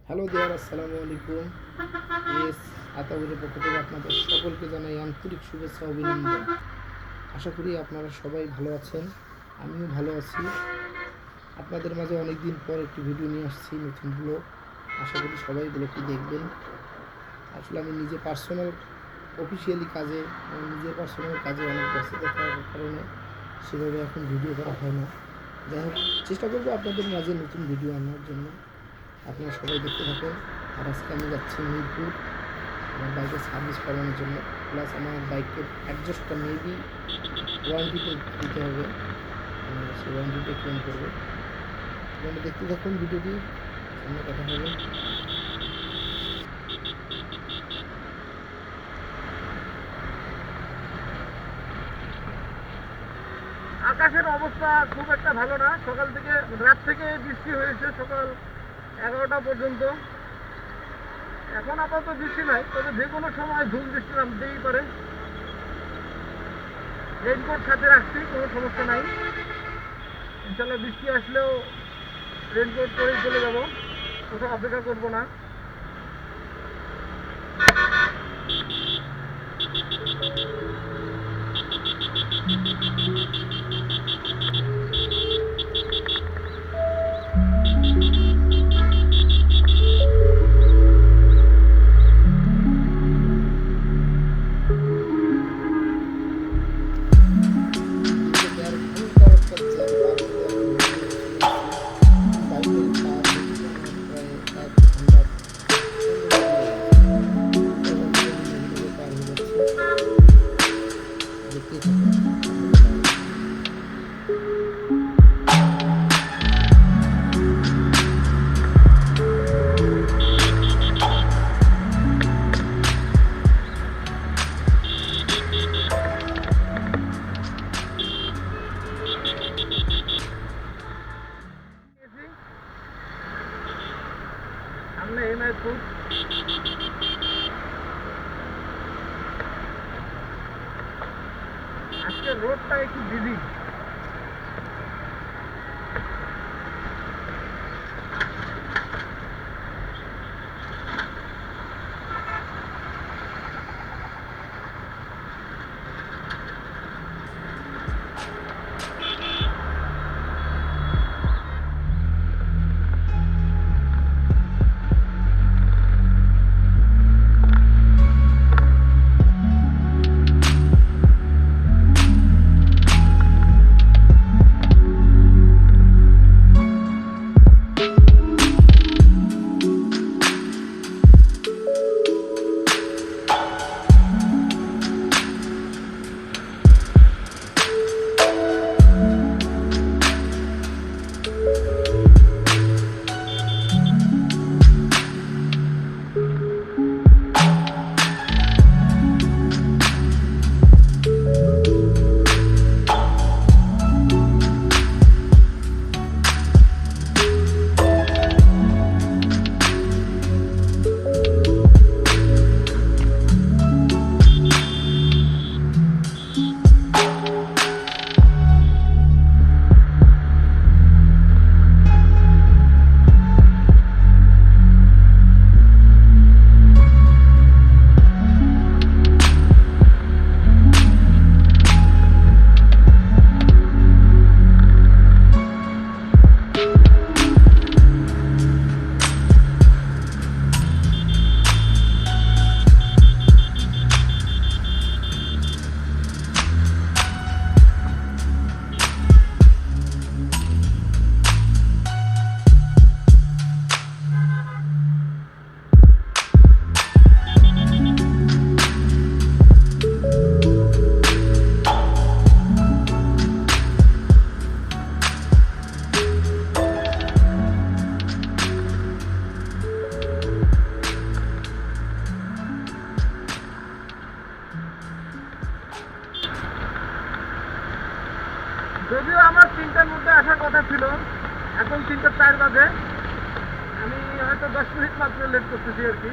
Hello দেয়ার, আসসালামু আলাইকুম। S আতাউরের পক্ষ থেকে আপনাদের সকলকে জানাই আন্তরিক শুভেচ্ছা ও অভিনন্দন। আশা করি আপনারা সবাই ভালো আছেন, আমিও ভালো আছি। আপনাদের মাঝে অনেক দিন পর একটি ভিডিও নিয়ে আসছি, নতুন ব্লগ। আশা করি সবাই ব্লগটি দেখবেন। আসলে আমি নিজে অফিসিয়ালি কাজে নিজের পার্সোনাল কাজে অনেক ব্যস্ততা থাকার কারণে সেভাবে এখন ভিডিও করা হয় না। যাই হোক, চেষ্টা করবো আপনাদের মাঝে নতুন ভিডিও আনার জন্য। আপনারা সবাই দেখতে থাকেন। আর আজকে আমি যাচ্ছি মিরপুর আমার বাইকের সার্ভিস করানোর জন্য। প্লাস আমার বাইকের অ্যাডজাস্টটা মেবি ওয়ারেন্টিতে দিতে হবে, সেই ওয়ারেন্টিটা ক্লেম করবো। আপনারা দেখতে থাকুন ভিডিওটি, সামনে কথা হবে। আকাশের অবস্থা খুব একটা ভালো না। সকাল থেকে রাত থেকে বৃষ্টি হয়েছে সকাল 11টা পর্যন্ত। এখন আপাতত বৃষ্টি নাই, তবে যে কোনো সময় ঝুম বৃষ্টি নামতেই পারে। রেইনকোট সাথে রাখছি, কোনো সমস্যা নাই। ইনশাল্লাহ বৃষ্টি আসলেও রেইনকোট পরেই চলে যাব, কোথাও অপেক্ষা করবো না। সামনে এনায়তপুর। আজকে রোডটা একটু বিজি। যদিও আমার 3টার মধ্যে আসার কথা ছিল, এখন 3:04 বাজে। আমি হয়তো 10 মিনিট মাত্র লেট করতেছি আর কি।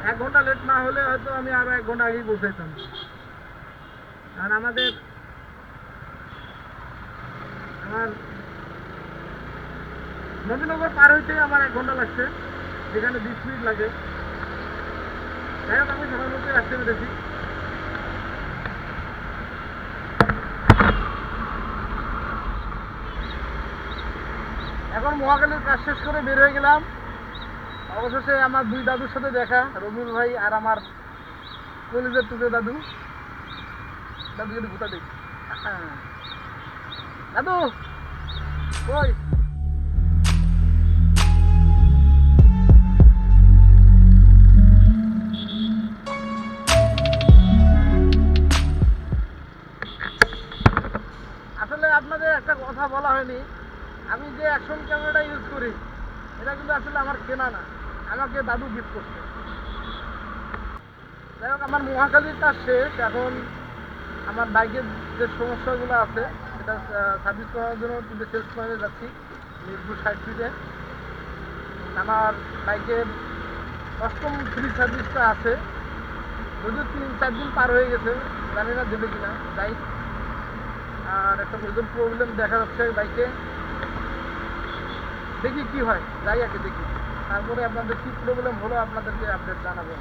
1 ঘন্টা লেট না হলে হয়তো আমি আরো 1 ঘন্টা আগেই পৌঁছাইতাম। আর আমার নবীনগর পার হইতে আমার 1 ঘন্টা লাগছে। যেখানে 20 মিনিট লাগে। যাই হোক, আমি সময় মতো আসতে পেরেছি। এখন মহাখালীর কাজ শেষ করে বের হয়ে গেলাম। অবশেষে আমার দুই দাদুর সাথে দেখা, রবিউল ভাই আর আমার কলেজের টুকে দাদু। দাদু যদি ভুতা দেখি, দাদু কই? আসলে আপনাদের একটা কথা বলা হয়নি, আমি যে অ্যাকশন ক্যামেরাটা ইউজ করি এটা কিন্তু আসলে আমার কেনা না, আমাকে দাদু গিফট করছে। যাই হোক, আমার মহাখালীর কাজ শেষ। এখন আমার বাইকের যে সমস্যাগুলো আছে সেটা সার্ভিস করার জন্য কিন্তু সেলস পয়েন্টে যাচ্ছি, মিরপুর 60 ফিটে। আমার বাইকের অষ্টম ফ্রি সার্ভিসটা আছে, যদিও 3-4 দিন পার হয়ে গেছে, জানি না দেবে কিনা। যাই, আর একটা প্রচুর প্রবলেম দেখা যাচ্ছে বাইকে, দেখি কি হয়, যাই আগে দেখি, তারপরে আপনাদের কী প্রবলেম হলো আপনাদেরকে আপডেট জানাবো।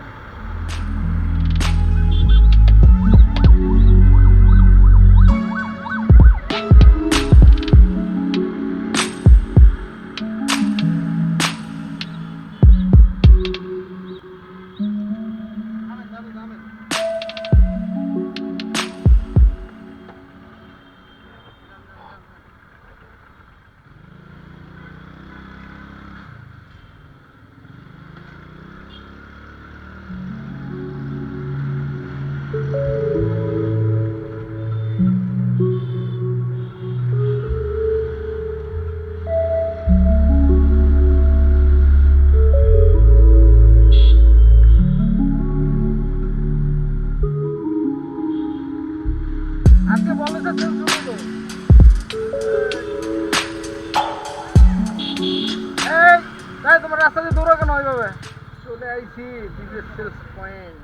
আজকে বলেছে চলছো তো, এই তাই তোমার রাস্তা দিয়ে দৌড়া কেন ওইভাবে? চলে আইছি টিভিএস সেলস পয়েন্ট।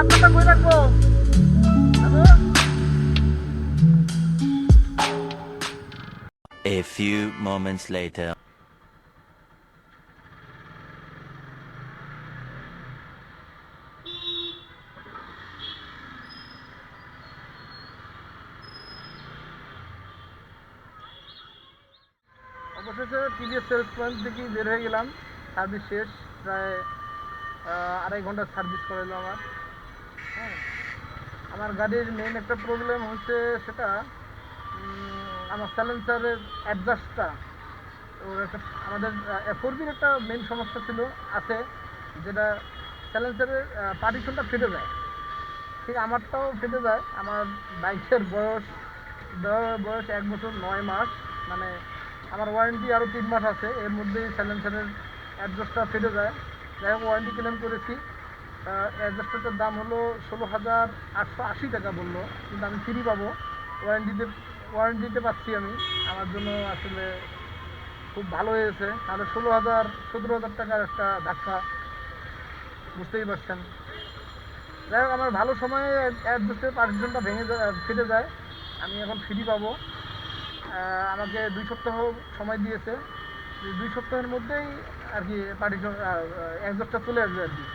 আপনারটা কই রাখবো দাদু? A few moments later. অবশেষে টিভিএস সেলস পয়েন্ট থেকে বের হয়ে গেলাম, সার্ভিস শেষ, প্রায় 2.5 ঘন্টা সার্ভিস করাইলো আমার। হ্যাঁ, আমার গাড়ির মেইন একটা প্রবলেম হচ্ছে, সেটা আমার সাইলেন্সারের অ্যাডজাস্টটা, ওর একটা আমাদের ফোরবির একটা মেইন সমস্যা ছিল আছে, যেটা সাইলেন্সারের পার্টিশনটা ফেটে যায়। ঠিক আমারটাও ফেটে যায়। আমার বাইকের বয়স 1 বছর 9 মাস, মানে আমার ওয়ারেন্টি আরও 3 মাস আছে, এর মধ্যেই সাইলেন্সারের অ্যাডজাস্টটা ফেটে যায়। যাই হোক, ওয়ারেন্টি ক্লেম করেছি। অ্যাডজাস্টারটার দাম হলো 16,880 টাকা বললো, কিন্তু আমি ফ্রি পাবো, ওয়ারেন্টিতে পাচ্ছি আমি। আমার জন্য আসলে খুব ভালো হয়েছে, তাহলে 17,000 টাকার একটা ধাক্কা, বুঝতেই পারছেন। যাই হোক, আমার ভালো সময়ে অ্যাডজাস্টের পার্টিশনটা ফেটে যায়, আমি এখন ফ্রি পাবো। আমাকে 2 সপ্তাহ সময় দিয়েছে, 2 সপ্তাহের মধ্যেই আর কি পার্টিশন অ্যাডজাস্টটা চলে আসবে আর কি।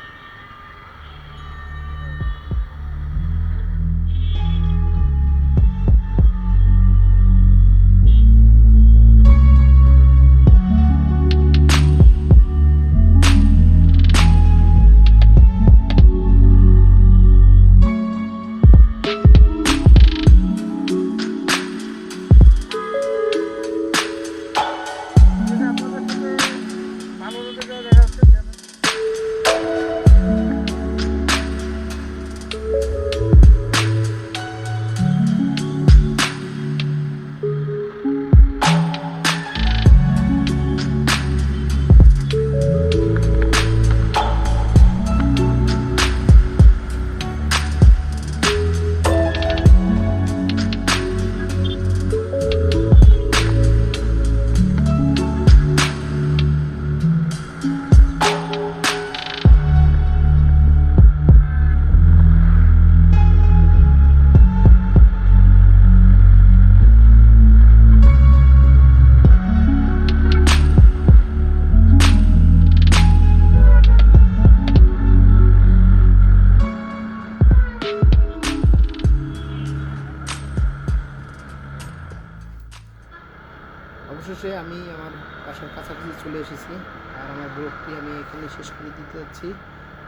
অবশেষে আমি আমার বাসার কাছাকাছি চলে এসেছি, আর আমার ব্লগটি আমি এখানে শেষ করে দিতে যাচ্ছি।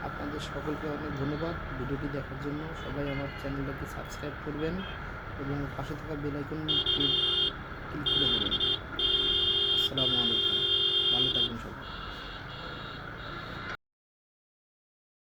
আপনাদের সকলকে অনেক ধন্যবাদ ভিডিওটি দেখার জন্য। সবাই আমার চ্যানেলটাকে সাবস্ক্রাইব করবেন এবং পাশে থাকা বেল আইকনটি ক্লিক করে দেবেন। আসসালামু আলাইকুম।